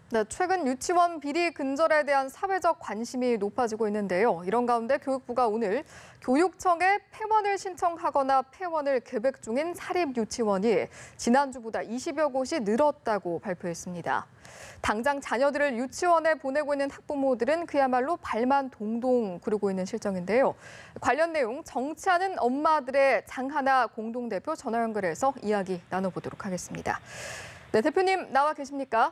네, 최근 유치원 비리 근절에 대한 사회적 관심이 높아지고 있는데요. 이런 가운데 교육부가 오늘 교육청에 폐원을 신청하거나 폐원을 계획 중인 사립 유치원이 지난주보다 20여 곳이 늘었다고 발표했습니다. 당장 자녀들을 유치원에 보내고 있는 학부모들은 그야말로 발만 동동 구르고 있는 실정인데요. 관련 내용 정치하는 엄마들의 장하나 공동대표 전화 연결해서 이야기 나눠보도록 하겠습니다. 네, 대표님 나와 계십니까?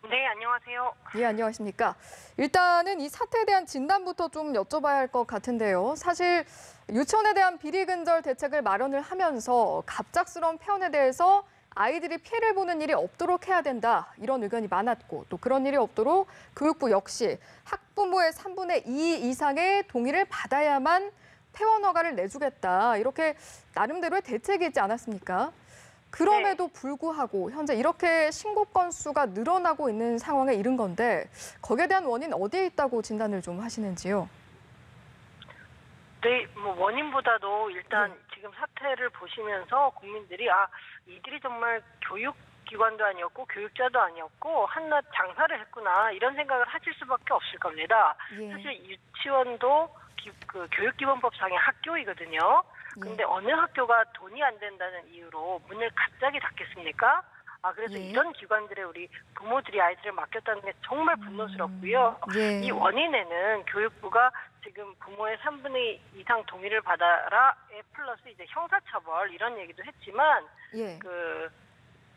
네, 안녕하세요. 예, 안녕하십니까. 일단은 이 사태에 대한 진단부터 좀 여쭤봐야 할 것 같은데요. 사실 유치원에 대한 비리 근절 대책을 마련을 하면서 갑작스러운 폐원에 대해서 아이들이 피해를 보는 일이 없도록 해야 된다. 이런 의견이 많았고 또 그런 일이 없도록 교육부 역시 학부모의 3분의 2 이상의 동의를 받아야만 폐원 허가를 내주겠다. 이렇게 나름대로의 대책이 있지 않았습니까? 그럼에도 불구하고 현재 이렇게 신고 건수가 늘어나고 있는 상황에 이른 건데 거기에 대한 원인 어디에 있다고 진단을 좀 하시는지요? 네, 원인보다도 일단 지금 사태를 보시면서 국민들이 이들이 정말 교육기관도 아니었고 교육자도 아니었고 한낱 장사를 했구나 이런 생각을 하실 수밖에 없을 겁니다. 예. 사실 유치원도 교육기본법상의 학교이거든요. 근데 어느 학교가 돈이 안 된다는 이유로 문을 갑자기 닫겠습니까? 그래서 이런 기관들에 우리 부모들이 아이들을 맡겼다는 게 정말 분노스럽고요. 이 원인에는 교육부가 지금 부모의 3분의 2 이상 동의를 받아라에 플러스 이제 형사처벌 이런 얘기도 했지만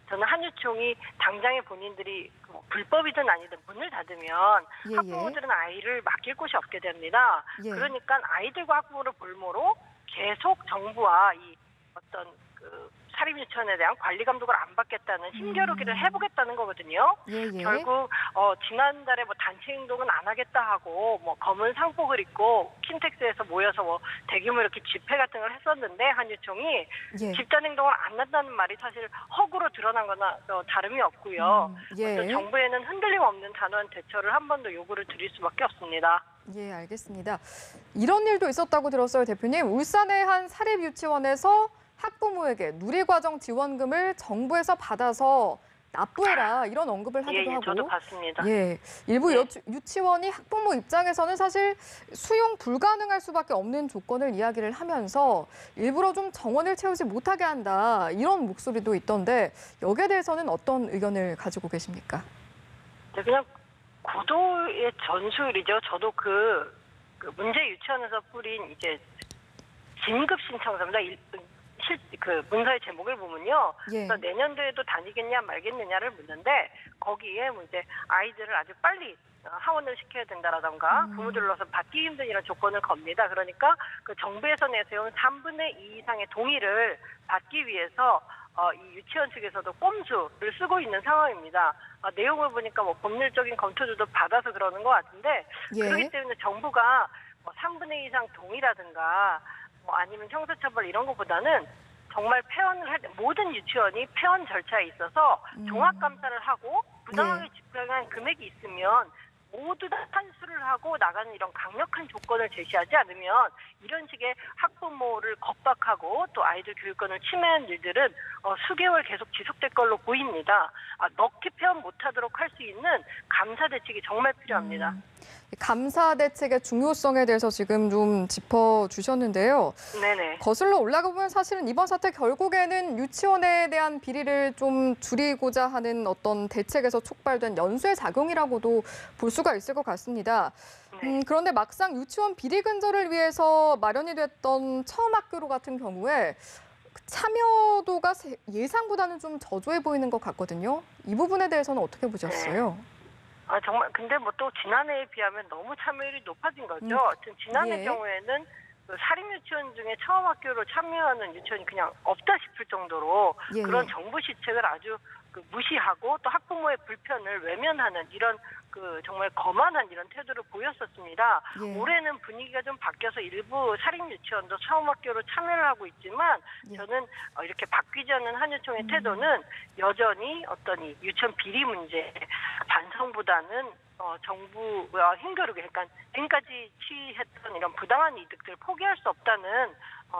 저는 한유총이 당장에 본인들이 불법이든 아니든 문을 닫으면 학부모들은 아이를 맡길 곳이 없게 됩니다. 그러니까 아이들과 학부모를 볼모로 계속 정부와 이 어떤 사립유치원에 대한 관리 감독을 안 받겠다는 힘겨루기를 해보겠다는 거거든요. 결국 지난달에 단체 행동은 안 하겠다 하고 검은 상복을 입고 킨텍스에서 모여서 대규모 이렇게 집회 같은 걸 했었는데 한유총이 집단 행동을 안 한다는 말이 사실 허구로 드러난 거나 다름이 없고요. 정부에는 흔들림 없는 단호한 대처를 한 번 더 요구를 드릴 수밖에 없습니다. 예, 알겠습니다. 이런 일도 있었다고 들었어요, 대표님. 울산의 한 사립유치원에서 학부모에게 누리과정 지원금을 정부에서 받아서 납부해라 이런 언급을 하기도 하고. 저도 봤습니다. 일부 유치원이 학부모 입장에서는 사실 수용 불가능할 수밖에 없는 조건을 이야기를 하면서 일부러 좀 정원을 채우지 못하게 한다 이런 목소리도 있던데 여기에 대해서는 어떤 의견을 가지고 계십니까? 그냥 고도의 전수율이죠. 저도 문제 유치원에서 뿌린 이제 진급 신청서입니다. 문서의 제목을 보면요. 그래서 내년도에도 다니겠냐 말겠느냐를 묻는데 거기에 이제 아이들을 아주 빨리 하원을 시켜야 된다라던가 부모들로서 받기 힘든 이런 조건을 겁니다. 그러니까 정부에서 내세운 3분의 2 이상의 동의를 받기 위해서 이 유치원 측에서도 꼼수를 쓰고 있는 상황입니다. 내용을 보니까 법률적인 검토들도 받아서 그러는 것 같은데 그렇기 때문에 정부가 3분의 2 이상 동의라든가 아니면 형사처벌 이런 것보다는 정말 모든 유치원이 폐원 절차에 있어서 종합감사를 하고 부당하게 집행한 금액이 있으면 모두 다 판수를 하고 나가는 이런 강력한 조건을 제시하지 않으면 이런 식의 학부모를 겁박하고 또 아이들 교육권을 침해한 일들은 수개월 계속 지속될 걸로 보입니다. 넣기 폐원 못하도록 할 수 있는 감사 대책이 정말 필요합니다. 감사 대책의 중요성에 대해서 지금 좀 짚어주셨는데요. 네네. 거슬러 올라가 보면 사실은 이번 사태 결국에는 유치원에 대한 비리를 좀 줄이고자 하는 어떤 대책에서 촉발된 연쇄 작용이라고도 볼 수가 있을 것 같습니다. 그런데 막상 유치원 비리 근절을 위해서 마련이 됐던 처음 학교로 같은 경우에 참여도가 예상보다는 좀 저조해 보이는 것 같거든요. 이 부분에 대해서는 어떻게 보셨어요? 정말 근데 또 지난해에 비하면 너무 참여율이 높아진 거죠. 지난해 경우에는 사립유치원 중에 처음 학교로 참여하는 유치원이 그냥 없다 싶을 정도로 그런 정부 시책을 아주 무시하고 또 학부모의 불편을 외면하는 이런 정말 거만한 이런 태도를 보였었습니다. 올해는 분위기가 좀 바뀌어서 일부 사립유치원도 처음 학교로 참여를 하고 있지만 저는 이렇게 바뀌지 않는 한유총의 태도는 여전히 어떤 이 유치원 비리 문제 반성보다는 정부와 힘겨루게 그러니까 지금까지 취했던 이런 부당한 이득들을 포기할 수 없다는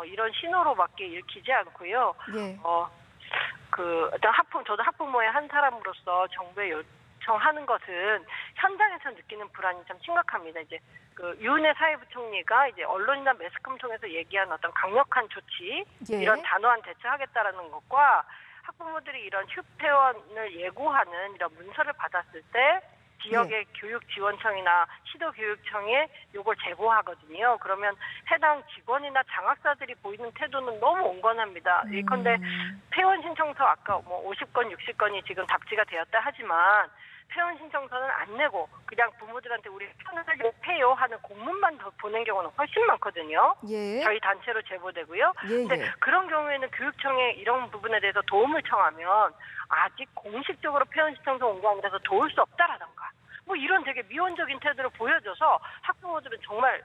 이런 신호로밖에 읽히지 않고요. 저도 학부모의 한 사람으로서 정부의 요청하는 것은 현장에서 느끼는 불안이 참 심각합니다. 이제 그 유은혜 사회부총리가 이제 언론이나 매스컴 통해서 얘기한 어떤 강력한 조치, 예. 이런 단호한 대처하겠다라는 것과 학부모들이 이런 휴폐원을 예고하는 이런 문서를 받았을 때 지역의 교육지원청이나 시도교육청에 요걸 제보하거든요. 그러면 해당 직원이나 장학사들이 보이는 태도는 너무 온건합니다. 예컨대 폐원 신청서 아까 뭐 50건, 60건이 지금 답지가 되었다 하지만 폐원 신청서는 안 내고 그냥 부모들한테 우리 편을 해요 하는 공문만 더 보낸 경우는 훨씬 많거든요. 예. 저희 단체로 제보되고요. 예, 근데 예. 그런 경우에는 교육청에 이런 부분에 대해서 도움을 청하면 아직 공식적으로 폐원 신청서 온 거 아니라서 도울 수 없다라던가 뭐 이런 되게 미온적인 태도를 보여줘서 학부모들은 정말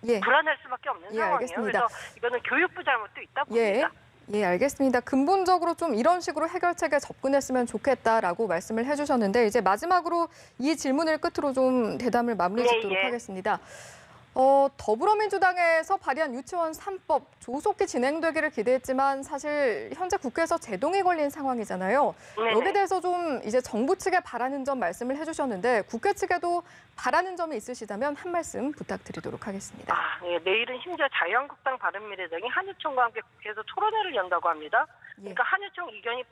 예. 불안할 수밖에 없는 예, 상황이에요. 알겠습니다. 그래서 이거는 교육부 잘못도 있다 예. 봅니다. 예, 알겠습니다. 근본적으로 좀 이런 식으로 해결책에 접근했으면 좋겠다라고 말씀을 해주셨는데 이제 마지막으로 이 질문을 끝으로 좀 대담을 마무리 짓도록 예. 하겠습니다. 더불어민주당에서 발의한 유치원 3법 조속히 진행되기를 기대했지만 사실 현재 국회에서 제동이 걸린 상황이잖아요. 네네. 여기에 대해서 좀 이제 정부 측에 바라는 점 말씀을 해주셨는데 국회 측에도 바라는 점이 있으시다면 한 말씀 부탁드리도록 하겠습니다. 예, 내일은 심지어 자유한국당 바른미래당이 한유총과 함께 국회에서 토론회를 연다고 합니다. 그러니까 한유총 의견이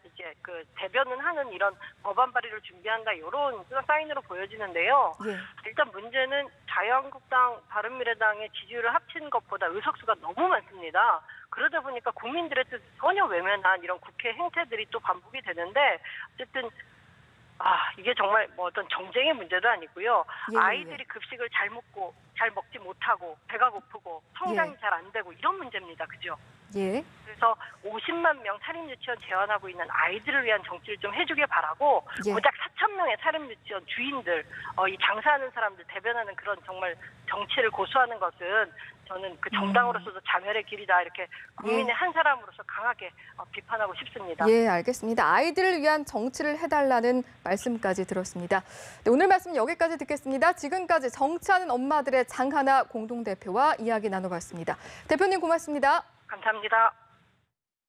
이제 그 대변은 하는 이런 법안 발의를 준비한다 이런 사인으로 보여지는데요. 예. 일단 문제는 자유한국당 바른미래당의 지지율을 합친 것보다 의석수가 너무 많습니다. 그러다 보니까 국민들의 뜻 전혀 외면한 이런 국회 행태들이 또 반복이 되는데 어쨌든 이게 정말 뭐 어떤 정쟁의 문제도 아니고요. 예, 아이들이 급식을 잘 먹지 못하고 배가 고프고 성장이 예. 잘 안 되고 이런 문제입니다. 그죠? 예. 그래서 50만 명 사립유치원 제한하고 있는 아이들을 위한 정치를 좀 해주길 바라고 예. 고작 4천 명의 사립유치원 주인들, 이 장사하는 사람들 대변하는 그런 정말 정치를 고수하는 것은 저는 그 정당으로서도 자멸의 길이다 이렇게 국민의 한 사람으로서 강하게 비판하고 싶습니다. 예, 알겠습니다. 아이들을 위한 정치를 해달라는 말씀까지 들었습니다. 네, 오늘 말씀 여기까지 듣겠습니다. 지금까지 정치하는 엄마들의 장하나 공동대표와 이야기 나눠봤습니다. 대표님 고맙습니다. 감사합니다.